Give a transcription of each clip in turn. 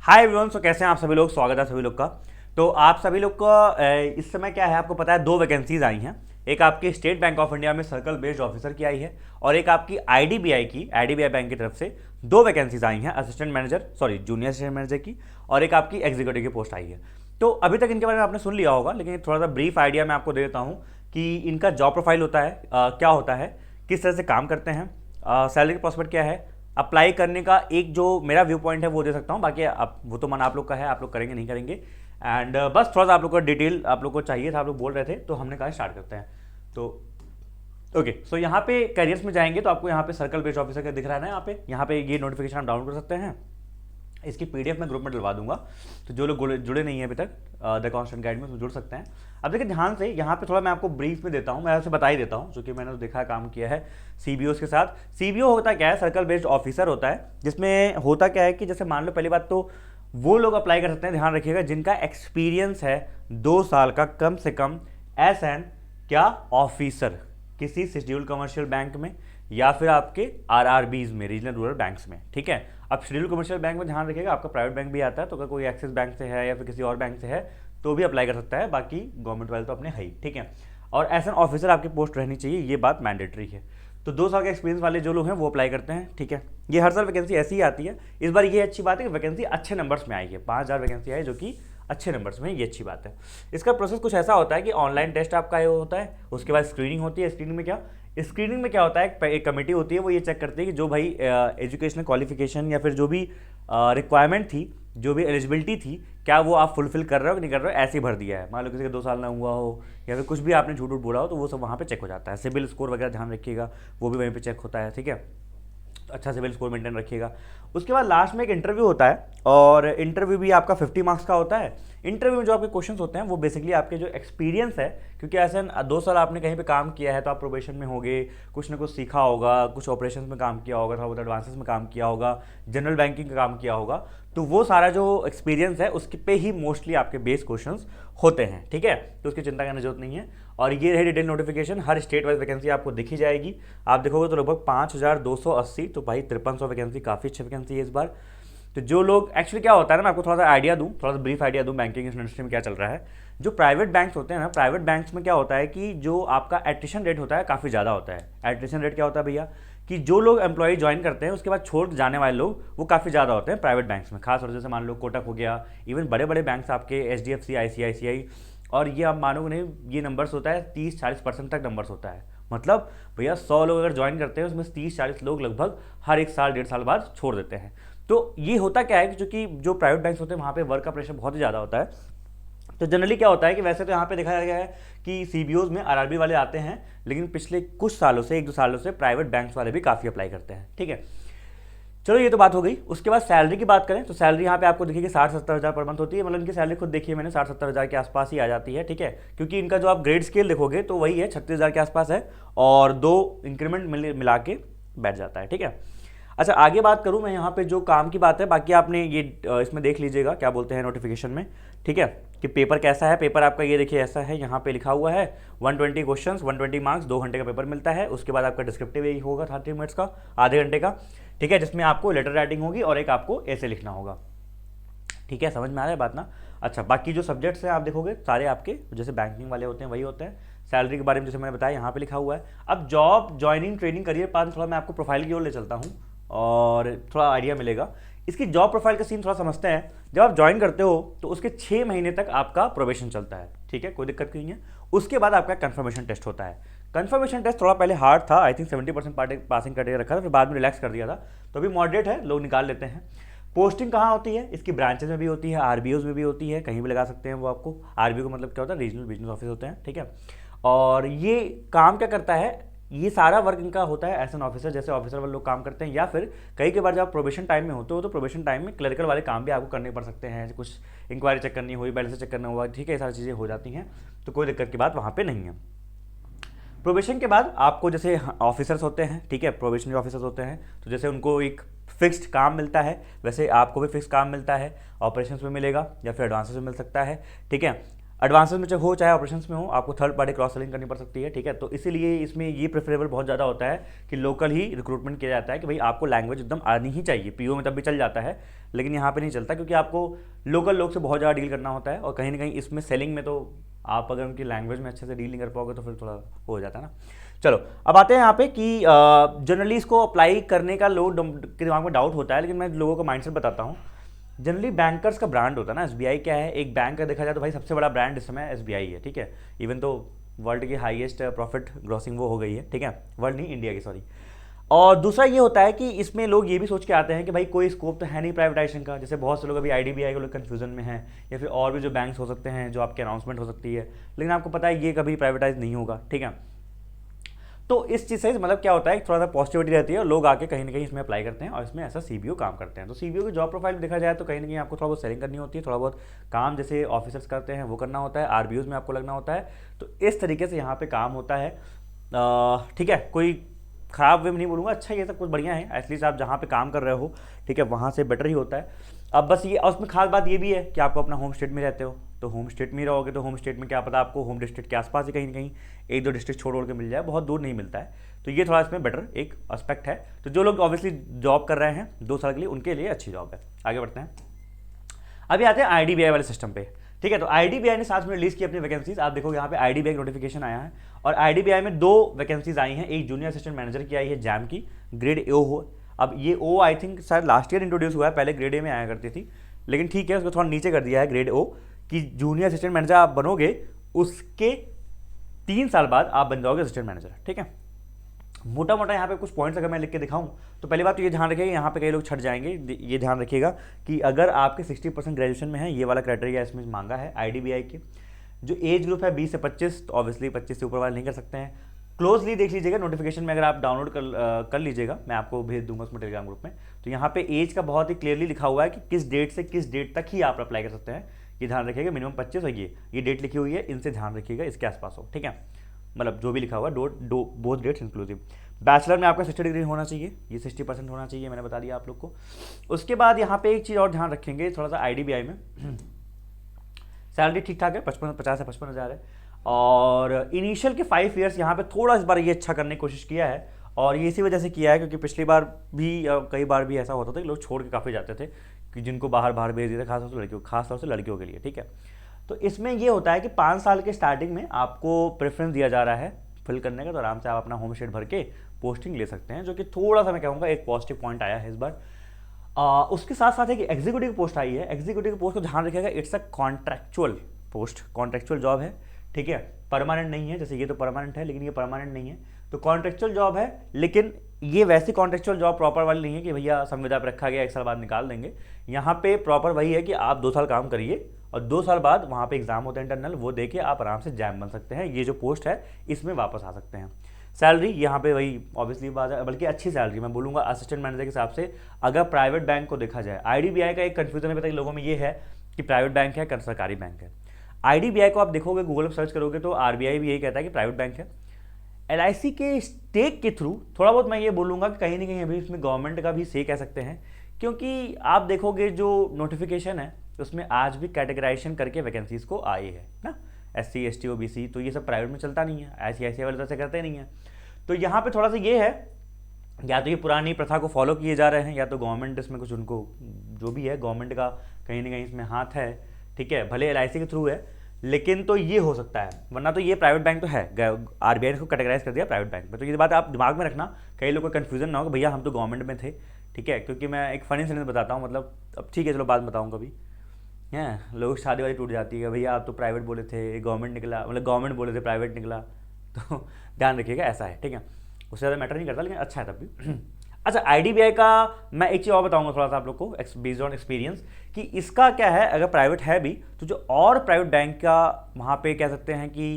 Hi everyone. सो कैसे हैं आप सभी लोग? स्वागत है सभी लोग का। तो आप सभी लोग का इस समय क्या है, आपको पता है 2 वैकेंसीज आई हैं। एक आपकी स्टेट बैंक ऑफ इंडिया में सर्कल बेस्ड ऑफिसर की आई है और एक आपकी आईडीबीआई बैंक की तरफ से 2 वैकेंसीज आई हैं, assistant manager junior assistant manager की, और एक आपकी एग्जीक्यूटिव की पोस्ट आई है। तो अभी तक इनके बारे में आपने सुन लिया होगा, लेकिन थोड़ा सा ब्रीफ आइडिया मैं आपको दे देता हूँ कि इनका जॉब प्रोफाइल होता है, क्या होता है, किस तरह से काम करते हैं, सैलरी प्रॉस्पेक्ट क्या है, अप्लाई करने का एक जो मेरा व्यू पॉइंट है वो दे सकता हूँ। बाकी आप वो तो मन आप लोग का है, आप लोग करेंगे नहीं करेंगे। एंड बस थोड़ा सा आप लोग का डिटेल आप लोग को चाहिए था, आप लोग बोल रहे थे, तो हमने कहा स्टार्ट करते हैं। तो ओके, सो यहाँ पे करियर्स में जाएंगे तो आपको यहाँ पे सर्कल बेस्ड ऑफिसर का दिख रहा है ना, यहाँ पे ये नोटिफिकेशन आप डाउनलोड कर सकते हैं। इसकी पीडीएफ मैं ग्रुप में डलवा दूंगा, तो जो लोग जुड़े नहीं है अभी तक द कॉन्स्टेंट गाइड में, उसमें जुड़ सकते हैं। अब देखिए ध्यान से, यहाँ पे थोड़ा मैं आपको ब्रीफ में देता हूँ, मैं ऐसे बता ही देता हूँ, क्योंकि मैंने तो देखा काम किया है सीबीओस के साथ। सीबीओ होता क्या है? सर्कल बेस्ड ऑफिसर होता है, जिसमें होता क्या है कि जैसे मान लो, पहली बात तो वो लोग अप्लाई कर सकते हैं, ध्यान रखिएगा, जिनका एक्सपीरियंस है 2 साल का कम से कम एज एन क्या ऑफिसर किसी शेड्यूल्ड कमर्शियल बैंक में या फिर आपके आरआरबीज में, रीजनल रूरल बैंक्स में। ठीक है, अब शेड्यूल्ड कमर्शियल बैंक में ध्यान रखिएगा, आपका प्राइवेट बैंक भी आता है, तो अगर कोई एक्सिस बैंक से है या फिर किसी और बैंक से है तो भी अप्लाई कर सकता है, बाकी गवर्नमेंट वाले तो अपने है ही। ठीक है, और एज एन ऑफिसर आपकी पोस्ट रहनी चाहिए, ये बात मैंडेटरी है। तो 2 साल के एक्सपीरियंस वाले जो लोग हैं वो अप्लाई करते हैं। ठीक है, ये हर साल वैकेंसी ऐसी ही आती है। इस बार ये अच्छी बात है कि वैकेंसी अच्छे नंबर्स में आई है, 5000 वैकेंसी आई, जो कि अच्छे नंबर्स में, ये अच्छी बात है। इसका प्रोसेस कुछ ऐसा होता है कि ऑनलाइन टेस्ट आपका होता है, उसके बाद स्क्रीनिंग होती है। स्क्रीनिंग में क्या होता है, एक कमेटी होती है, वो ये चेक करती है कि जो भाई एजुकेशनल क्वालिफिकेशन या फिर जो भी रिक्वायरमेंट थी, जो भी एलिजिबिलिटी थी, क्या वो आप फुलफिल कर रहे हो कि नहीं कर रहे हो, ऐसे ही भर दिया है। मान लो किसी का 2 साल ना हुआ हो या फिर कुछ भी आपने झूठ बोला हो, तो वो सब वहाँ पे चेक हो जाता है। सिविल स्कोर वगैरह ध्यान रखिएगा, वो भी वहीं पे चेक होता है। ठीक है, अच्छा सिविल स्कोर मेंटेन रखिएगा। उसके बाद लास्ट में एक इंटरव्यू होता है, और इंटरव्यू भी आपका 50 मार्क्स का होता है। इंटरव्यू में जो आपके क्वेश्चंस होते हैं वो बेसिकली आपके जो एक्सपीरियंस है, क्योंकि ऐसे 2 साल आपने कहीं पे काम किया है तो आप प्रोबेशन में होंगे, कुछ ना कुछ सीखा होगा, कुछ ऑपरेशन में काम किया होगा, थोड़ा बहुत एडवांसेस में काम किया होगा, जनरल बैंकिंग का काम किया होगा, तो वो सारा जो एक्सपीरियंस है उसके पे ही मोस्टली आपके बेस क्वेश्चंस होते हैं। ठीक है, तो उसकी चिंता करने की जरूरत नहीं है। और ये रही डिटेल नोटिफिकेशन, हर स्टेट वाइज वैकेंसी आपको दिखी जाएगी। आप देखोगे तो लगभग 5280, तो भाई 5300 वैकेंसी, काफ़ी अच्छी वैकेंसी है इस बार। तो जो लोग एक्चुअली क्या होता है ना, मैं आपको थोड़ा सा आइडिया दूं, थोड़ा सा ब्रीफ आइडिया दूं बैंकिंग इंडस्ट्री में क्या चल रहा है। जो प्राइवेट बैंक्स होते हैं ना, प्राइवेट बैंक्स में क्या होता है कि जो आपका एट्रिशन रेट होता है काफ़ी ज़्यादा होता है। एट्रिशन रेट क्या होता है भैया, कि जो लोग एम्प्लॉय ज्वाइन करते हैं उसके बाद छोड़ जाने वाले लोग वो काफ़ी ज़्यादा होते हैं प्राइवेट बैंक्स में। खास तौर से जैसे मान लो कोटक हो गया, इवन बड़े बड़े बैंक्स आपके एचडीएफसी, आईसीआईसीआई, और ये आप मानोगे नहीं, ये नंबर्स होता है 30-40% तक नंबर्स होता है। मतलब भैया 100 लोग अगर ज्वाइन करते हैं उसमें 30-40 लोग लगभग हर 1 साल 1.5 साल बाद छोड़ देते हैं। तो ये होता क्या है कि चूंकि जो प्राइवेट बैंक्स होते हैं वहाँ पे वर्क का प्रेशर बहुत ही ज़्यादा होता है। तो जनरली क्या होता है कि वैसे तो यहाँ पे देखा गया है कि सीबीओज में आरआरबी वाले आते हैं, लेकिन पिछले कुछ सालों से, 1-2 सालों से प्राइवेट बैंक्स वाले भी काफ़ी अप्लाई करते हैं। ठीक है, चलो ये तो बात हो गई। उसके बाद सैलरी की बात करें तो सैलरी यहाँ पे आपको देखिए 60-70 हज़ार पर मंथ होती है। मतलब इनकी सैलरी खुद देखिए मैंने, 60-70 हज़ार के आसपास ही आ जाती है। ठीक है, क्योंकि इनका जो आप ग्रेड स्केल देखोगे तो वही है, 36,000 के आसपास है, और 2 इंक्रीमेंट मिला के बैठ जाता है। ठीक है, अच्छा आगे बात करूँ मैं यहाँ पे जो काम की बात है, बाकी आपने ये इसमें देख लीजिएगा क्या बोलते हैं नोटिफिकेशन में। ठीक है, कि पेपर कैसा है। पेपर आपका ये देखिए ऐसा है, यहाँ पे लिखा हुआ है 120 क्वेश्चंस, 120 मार्क्स, 2 घंटे का पेपर मिलता है। उसके बाद आपका डिस्क्रिप्टिव यही होगा 30 मिनट्स का, आधे घंटे का। ठीक है, जिसमें आपको लेटर राइटिंग होगी और एक आपको ऐसे लिखना होगा। ठीक है, समझ में आ रहा है बात ना? अच्छा, बाकी जो सब्जेक्ट्स हैं आप देखोगे सारे आपके जैसे बैंकिंग वाले होते हैं वही होते हैं। सैलरी के बारे में जैसे मैंने बताया यहाँ पे लिखा हुआ है। अब job joining training career path थोड़ा मैं आपको प्रोफाइल की ओर ले चलता हूँ और थोड़ा आइडिया मिलेगा। इसकी जॉब प्रोफाइल का सीन थोड़ा समझते हैं। जब आप ज्वाइन करते हो तो उसके 6 महीने तक आपका प्रोबेशन चलता है। ठीक है, कोई दिक्कत नहीं है। उसके बाद आपका कंफर्मेशन टेस्ट होता है। कंफर्मेशन टेस्ट थोड़ा पहले हार्ड था, आई थिंक 70% पासिंग क्राइटेरिया रखा था, फिर बाद में रिलैक्स कर दिया था, तो अभी मॉडरेट है, लोग निकाल लेते हैं। पोस्टिंग कहाँ होती है? इसकी ब्रांचेज में भी होती है, आरबीओज में भी होती है, कहीं भी लगा सकते हैं वो आपको। आरबीओ का मतलब क्या होता है? रीजनल बिजनेस ऑफिस होते हैं। ठीक है, और ये काम क्या करता है, ये सारा वर्क इनका होता है एज एन ऑफिसर, जैसे ऑफिसर वाले लोग काम करते हैं, या फिर कई के बार जब आप प्रोबेशन टाइम में होते हो तो प्रोबेशन टाइम में क्लरिकल वाले काम भी आपको करने पड़ सकते हैं। कुछ इंक्वायरी चेक करनी हुई, बैलेंस चेक करना हुआ, ठीक है, ये सारी चीज़ें हो जाती हैं, तो कोई दिक्कत की बात वहाँ पर नहीं है। प्रोबेशन के बाद आपको जैसे ऑफिसर्स होते हैं, ठीक है, प्रोबेशनरी ऑफिसर्स होते हैं, तो जैसे उनको एक फिक्स्ड काम मिलता है, वैसे आपको भी फिक्स काम मिलता है। ऑपरेशंस में मिलेगा या फिर एडवांसेस में मिल सकता है। ठीक है, एडवांसेस में चाहे हो चाहे ऑपरेशंस में हो, आपको थर्ड पार्टी क्रॉस सेलिंग करनी पड़ सकती है, ठीक है। तो इसीलिए इसमें ये प्रेफरेबल बहुत ज़्यादा होता है कि लोकल ही रिक्रूटमेंट किया जाता है कि भाई आपको लैंग्वेज एकदम आनी ही चाहिए। पीओ में तब भी चल जाता है, लेकिन यहाँ पे नहीं चलता, क्योंकि आपको लोकल लोग से बहुत ज़्यादा डील करना होता है, और कहीं ना कहीं इसमें सेलिंग में तो आप अगर उनकी लैंग्वेज में अच्छे से डील नहीं कर पाओगे तो फिर थोड़ा हो जाता है ना। चलो अब आते हैं यहाँ पे कि जनरली इसको अप्लाई करने का लोग के दिमाग में डाउट होता है, लेकिन मैं लोगों का माइंडसेट बताता हूँ। जनरली बैंकर्स का ब्रांड होता है ना, एसबीआई क्या है, एक बैंक का देखा जाए तो भाई सबसे बड़ा ब्रांड इस समय एसबीआई है, ठीक है। इवन तो वर्ल्ड की हाईएस्ट प्रॉफिट ग्रॉसिंग वो हो गई है, ठीक है, वर्ल्ड नहीं इंडिया की, सॉरी। और दूसरा ये होता है कि इसमें लोग ये भी सोच के आते हैं कि भाई कोई स्कोप तो है नहीं प्राइवेटाइजेशन का, जैसे बहुत से लोग अभी आईडीबीआई के लोग कन्फ्यूजन में हैं, या फिर और भी जो बैंक्स हो सकते हैं जो आपके अनाउंसमेंट हो सकती है, लेकिन आपको पता है ये कभी प्राइवेटाइज नहीं होगा, ठीक है। तो इस चीज़ से मतलब क्या होता है, थोड़ा सा पॉजिटिविटी रहती है और लोग आके कहीं ना कहीं इसमें अप्लाई करते हैं और इसमें ऐसा सीबीओ काम करते हैं। तो सीबीओ की जॉब प्रोफाइल में देखा जाए तो कहीं ना कहीं आपको थोड़ा बहुत सेलिंग करनी होती है, थोड़ा बहुत काम जैसे ऑफिसर्स करते हैं वो करना होता है, आरबीओज में आपको लगना होता है। तो इस तरीके से यहाँ पे काम होता है, ठीक है। कोई ख़राब वे में नहीं बोलूँगा, अच्छा ये सब कुछ बढ़िया है, एटलीस्ट आप जहाँ पे काम कर रहे हो, ठीक है, वहाँ से बेटर ही होता है। अब बस ये, और उसमें खास बात ये भी है कि आपको अपना होम स्टेट में रहते हो, तो होम स्टेट में रहोगे तो होम स्टेट में क्या पता आपको होम डिस्ट्रिक्ट के आसपास ही कहीं ना कहीं एक दो डिस्ट्रिक्ट छोड़ के मिल जाए, बहुत दूर नहीं मिलता है। तो ये थोड़ा इसमें बेटर एक एस्पेक्ट है। तो जो लोग ऑब्वियसली जॉब कर रहे हैं 2 साल के लिए, उनके लिए अच्छी जॉब है। आगे बढ़ते हैं, अभी आते हैं आईडीबीआई वाले सिस्टम पे, ठीक है। तो आईडीबीआई ने साथ में रिलीज की अपनी वैकेंसीज, आप देखोगे यहाँ पे आईडीबीआई नोटिफिकेशन आया है, और आईडीबीआई में 2 वैकेंसीज आई हैं, एक जूनियर असिस्टेंट मैनेजर की आई है जैम की, ग्रेड ए हो। अब ये ओ आई थिंक शायद लास्ट ईयर इंट्रोड्यूस हुआ है, पहले ग्रेड ए में आया करती थी, लेकिन ठीक है उसको थोड़ा नीचे कर दिया है ग्रेड ओ, कि जूनियर असिस्टेंट मैनेजर आप बनोगे उसके 3 साल बाद आप बन जाओगे असिस्टेंट मैनेजर, ठीक है। मोटा मोटा यहाँ पे कुछ पॉइंट्स अगर मैं लिख के दिखाऊं तो पहली बात तो ये ध्यान रखिएगा, यहाँ पे कई लोग छट जाएंगे, ये ध्यान रखिएगा कि अगर आपके 60% ग्रेजुएशन में है, ये वाला क्राइटेरिया इसमें मांगा है आईडीबीआई के। जो एज ग्रुप है 20 से 25, तो ऑब्वियसली 25 से ऊपर वाले नहीं कर सकते हैं। क्लोजली देख लीजिएगा नोटिफिकेशन में, अगर आप डाउनलोड कर लीजिएगा, मैं आपको भेज दूंगा उसमें टेलीग्राम ग्रुप में, तो यहाँ पे एज का बहुत ही क्लियरली लिखा हुआ है कि किस डेट से किस डेट तक ही आप अप्लाई कर सकते हैं। ये ध्यान रखिएगा, मिनिमम 25 और ये डेट लिखी हुई है, इनसे ध्यान रखिएगा, इसके आसपास हो, ठीक है। मतलब जो भी लिखा हुआ बोथ डेट्स इंक्लूसिव। बैचलर में आपका 60 डिग्री होना चाहिए, ये 60% होना चाहिए, मैंने बता दिया आप लोग को। उसके बाद यहाँ पे एक चीज़ और ध्यान रखेंगे थोड़ा सा, आईडीबीआई में सैलरी ठीक ठाक है, 50 से 55 हज़ार है, और इनिशियल के 5 ईयर्स यहाँ पे थोड़ा इस बार ये अच्छा करने की कोशिश किया है, और ये इसी वजह से किया है क्योंकि पिछली बार भी कई बार भी ऐसा होता था कि लोग छोड़ के काफ़ी जाते थे, कि जिनको बाहर भेज देते, खासतौर से लड़कियों के लिए, ठीक है। तो इसमें ये होता है कि 5 साल के स्टार्टिंग में आपको प्रेफरेंस दिया जा रहा है फिल करने का, तो आराम से आप अपना होम स्टेट भर के पोस्टिंग ले सकते हैं, जो कि थोड़ा सा मैं कहूँगा एक पॉजिटिव पॉइंट आया है इस बार। उसके साथ साथ एक एग्जीक्यूटिव पोस्ट आई है, एग्जीक्यूटिव पोस्ट को ध्यान रखिएगा, it's a contractual post, contractual job है, ठीक है, परमानेंट नहीं है, जैसे ये तो परमानेंट है लेकिन ये परमानेंट नहीं है, तो कॉन्ट्रैक्चुअल जॉब है, लेकिन ये वैसी कॉन्ट्रैक्चुअल जॉब प्रॉपर वाली नहीं है कि भैया संविदा पर रखा गया 1 साल बाद निकाल देंगे। यहाँ पे प्रॉपर वही है कि आप 2 साल काम करिए और 2 साल बाद वहाँ पे एग्जाम होता है इंटरनल, वो दे के आप आराम से जैम बन सकते हैं, ये जो पोस्ट है इसमें वापस आ सकते हैं। सैलरी यहाँ पे वही ऑब्वियसली बात है, बल्कि अच्छी सैलरी मैं बोलूँगा असिस्टेंट मैनेजर के हिसाब से, अगर प्राइवेट बैंक को देखा जाए। आईडीबीआई का एक कन्फ्यूजन है लोगों में ये है कि प्राइवेट बैंक है कि सरकारी बैंक है। आईडीबीआई को आप देखोगे गूगल पर सर्च करोगे तो आरबीआई भी यही कहता है कि प्राइवेट बैंक है। एलआईसी के स्टेक के थ्रू थोड़ा बहुत मैं ये बोलूँगा कि कहीं ना कहीं अभी इसमें गवर्नमेंट का भी से कह सकते हैं, क्योंकि आप देखोगे जो नोटिफिकेशन है उसमें आज भी कैटेगराइजेशन करके वैकेंसीज को आई है ना, SC ST OBC, तो ये सब प्राइवेट में चलता नहीं है, ICICI वाले तो ऐसे करते नहीं है। तो यहाँ पे थोड़ा सा ये है, या तो ये पुरानी प्रथा को फॉलो किए जा रहे हैं, या तो गवर्नमेंट इसमें कुछ उनको जो भी है गवर्नमेंट का कहीं ना कहीं इसमें हाथ है, ठीक है, भले LIC के थ्रू है, लेकिन तो ये हो सकता है, वरना तो ये प्राइवेट बैंक तो है, आरबीआई ने को कैटेगराइज कर दिया प्राइवेट बैंक में। तो ये बात आप दिमाग में रखना, कई लोगों को कन्फ्यूजन ना हो कि भैया हम तो गवर्नमेंट में थे, ठीक है। क्योंकि मैं एक फनी सेंटेंस बताता हूँ, मतलब अब ठीक है चलो बाद में बताऊँ कभी, हैं लोग शादी वाली टूट जाती है, भैया आप तो प्राइवेट बोले थे गवर्नमेंट निकला, मतलब गवर्नमेंट बोले थे प्राइवेट निकला, तो ध्यान रखिएगा ऐसा है, ठीक है, उससे ज़्यादा मैटर नहीं करता, लेकिन अच्छा है तब भी। अच्छा, आईडीबीआई का मैं एक चीज़ और बताऊंगा थोड़ा सा आप लोग को बेस्ड ऑन एक्सपीरियंस, कि इसका क्या है, अगर प्राइवेट है भी तो जो और प्राइवेट बैंक का वहाँ पे कह सकते हैं कि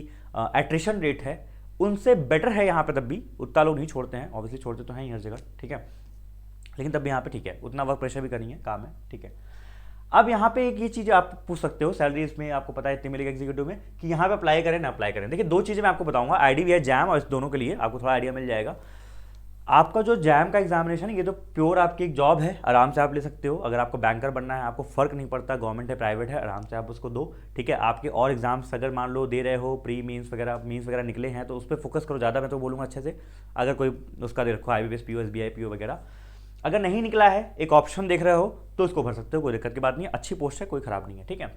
एट्रिशन रेट है उनसे बेटर है यहाँ पे, तब भी उतना लोग नहीं छोड़ते हैं, ऑब्वियसली छोड़ते तो हैं ही हर जगह, ठीक है, लेकिन तब भी यहाँ पे ठीक है, उतना वर्क प्रेशर भी करनी है, काम है, ठीक है। अब यहाँ पे एक ये चीज़ आप पूछ सकते हो, सैलरी इसमें आपको पता है इतनी मिलेगी एग्जीक्यूटिव में, कि यहाँ पे अप्लाई करें ना अप्लाई करें। देखिए 2 चीज़ें मैं आपको बताऊंगा, आईडीबीआई जैम, और इस दोनों के लिए आपको थोड़ा आइडिया मिल जाएगा। आपका जो जैम का एग्जामिनेशन है ये तो प्योर आपकी एक जॉब है, आराम से आप ले सकते हो। अगर आपको बैंकर बनना है, आपको फ़र्क नहीं पड़ता गवर्नमेंट है प्राइवेट है, आराम से आप उसको दो। ठीक है, आपके और एग्जाम्स अगर मान लो दे रहे हो, प्री मीन्स वगैरह निकले हैं तो उस पर फोकस करो ज़्यादा, मैं तो बोलूँगा अच्छे से। अगर कोई उसका दे रखो IBPS PO SBI PO वगैरह, अगर नहीं निकला है, एक ऑप्शन देख रहे हो तो उसको भर सकते हो, कोई दिक्कत की बात नहीं है, अच्छी पोस्ट है, कोई ख़राब नहीं है। ठीक है,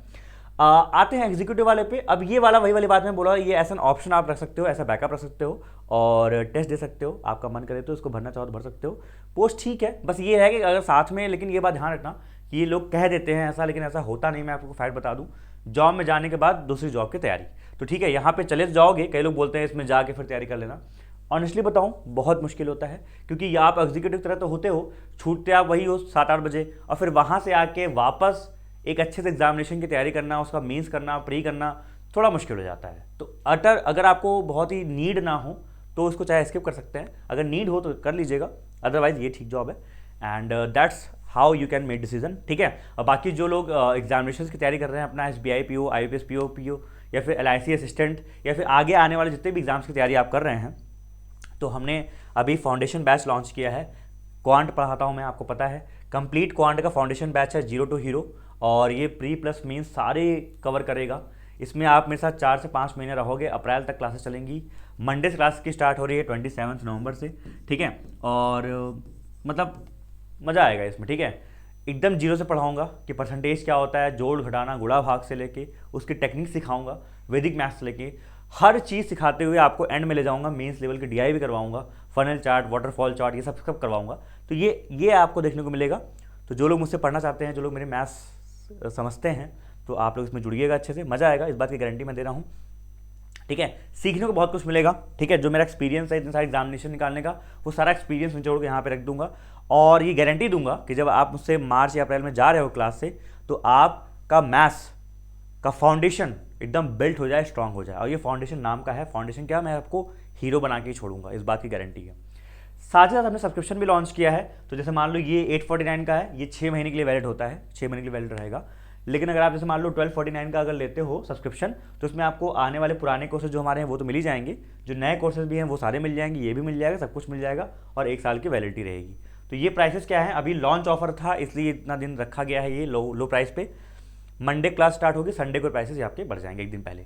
आते हैं एग्जीक्यूटिव वाले पे। अब ये वाला वही वाली बात मैं बोला, ये ऐसा ऑप्शन आप रख सकते हो, ऐसा बैकअप रख सकते हो और टेस्ट दे सकते हो, आपका मन करे तो इसको भरना चाहो तो भर सकते हो। पोस्ट ठीक है, बस ये है कि अगर साथ में, लेकिन ये बात ध्यान रखना कि ये लोग कह देते हैं ऐसा, लेकिन ऐसा होता नहीं। मैं आपको फैक्ट बता दूं, जॉब में जाने के बाद दूसरी जॉब की तैयारी, तो ठीक है यहाँ पे चले जाओगे, कई लोग बोलते हैं इसमें जाके फिर तैयारी कर लेना। ऑनेस्टली बताऊं बहुत मुश्किल होता है, क्योंकि ये आप एग्जीक्यूटिव तरह तो होते हो, छूटते आप वही हो 7-8 बजे, और फिर वहाँ से आके वापस एक अच्छे से एग्जामिनेशन की तैयारी करना, उसका मीन्स करना, प्री करना, थोड़ा मुश्किल हो जाता है। तो अगर आपको बहुत ही नीड ना हो तो उसको चाहे स्किप कर सकते हैं, अगर नीड हो तो कर लीजिएगा, अदरवाइज ये ठीक जॉब है। And that's how you can make decision. ठीक है, और बाकी जो लोग एग्जामिनेशन की तैयारी कर रहे हैं, अपना SBI PO, IBPS PO या फिर LIC असिस्टेंट या फिर आगे आने वाले जितने भी एग्जाम्स की तैयारी आप कर रहे हैं, तो हमने अभी फाउंडेशन बैच लॉन्च किया है। क्वांट पढ़ाता हूँ मैं, आपको पता है, कंप्लीट क्वांट का फाउंडेशन बैच है, 0 to हीरो, और ये प्री प्लस मीन्स सारे कवर करेगा। इसमें आप मेरे साथ 4 से 5 महीने रहोगे, अप्रैल तक क्लासेस चलेंगी। मंडे से क्लास की स्टार्ट हो रही है 27 नवंबर से। ठीक है, और मतलब मज़ा आएगा इसमें। ठीक है, एकदम जीरो से पढ़ाऊंगा कि परसेंटेज क्या होता है, जोड़ घटाना गुणा भाग से लेके उसकी टेक्निक सिखाऊंगा, वैदिक मैथ्स से लेके हर चीज़ सिखाते हुए आपको एंड में ले जाऊंगा, मेंस लेवल की DI भी करवाऊंगा, फनल चार्ट, वाटरफॉल चार्ट, ये सब करवाऊंगा। तो ये आपको देखने को मिलेगा। तो जो लोग मुझसे पढ़ना चाहते हैं, जो लोग मेरे मैथ्स समझते हैं, तो आप लोग इसमें जुड़िएगा, अच्छे से मज़ा आएगा, इस बात की गारंटी मैं दे रहा हूँ। ठीक है, सीखने को बहुत कुछ मिलेगा। ठीक है, जो मेरा एक्सपीरियंस है इतने सारे एग्जामिनेशन निकालने का, वो सारा एक्सपीरियंस निचोड़ के यहाँ पे रख दूंगा, और ये गारंटी दूंगा कि जब आप मुझसे मार्च या अप्रैल में जा रहे हो क्लास से, तो आपका मैथ्स का फाउंडेशन एकदम बिल्ट हो जाए, स्ट्रांग हो जाए। और ये फाउंडेशन नाम का है, फाउंडेशन क्या, मैं आपको हीरो बना के ही छोड़ूंगा, इस बात की गारंटी है। साथ ही साथ हमने सब्सक्रिप्शन भी लॉन्च किया है। तो जैसे मान लो ये 849 का है, ये 6 महीने के लिए वैलिड होता है, 6 महीने के लिए वैलिड रहेगा। लेकिन अगर आप जैसे मान लो 1249 का अगर लेते हो सब्सक्रिप्शन, तो उसमें आपको आने वाले पुराने कोर्सेज जो हमारे हैं वो तो मिल ही जाएंगे, जो नए कोर्सेज भी हैं वो सारे मिल जाएंगे, ये भी मिल जाएगा, सब कुछ मिल जाएगा, और 1 साल की वैलिडिटी रहेगी। तो ये प्राइसेस क्या है, अभी लॉन्च ऑफर था इसलिए इतना दिन रखा गया है, ये लो प्राइस पे। मंडे क्लास स्टार्ट होगी, संडे को प्राइसेस आपके बढ़ जाएंगे एक दिन पहले।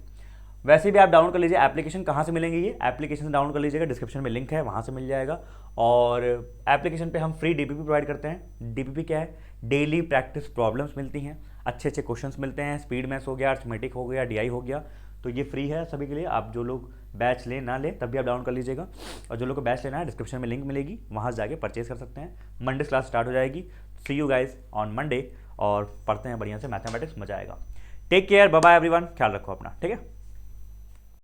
वैसे भी आप डाउनलोड कर लीजिए एप्लीकेशन। कहाँ से मिलेंगे ये एप्लीकेशन, डाउनलोड कर लीजिएगा, डिस्क्रिप्शन में लिंक है, वहाँ से मिल जाएगा। और एप्लीकेशन पे हम फ्री DPP प्रोवाइड करते हैं। DPP क्या है, डेली प्रैक्टिस प्रॉब्लम्स मिलती हैं, अच्छे अच्छे क्वेश्चंस मिलते हैं, स्पीड मैथ्स हो गया, अर्थमेटिक हो गया, DI हो गया। तो ये फ्री है सभी के लिए। आप जो लोग बैच लें ना लें तब भी आप डाउनलोड कर लीजिएगा, और जो लोग को बैच लेना है डिस्क्रिप्शन में लिंक मिलेगी, वहाँ से जाके परचेज कर सकते हैं। मंडे क्लास स्टार्ट हो जाएगी। See you guys on Monday, और पढ़ते हैं बढ़िया से मैथमेटिक्स, मजा आएगा। Take care, bye bye everyone, ख्याल रखो अपना। ठीक है।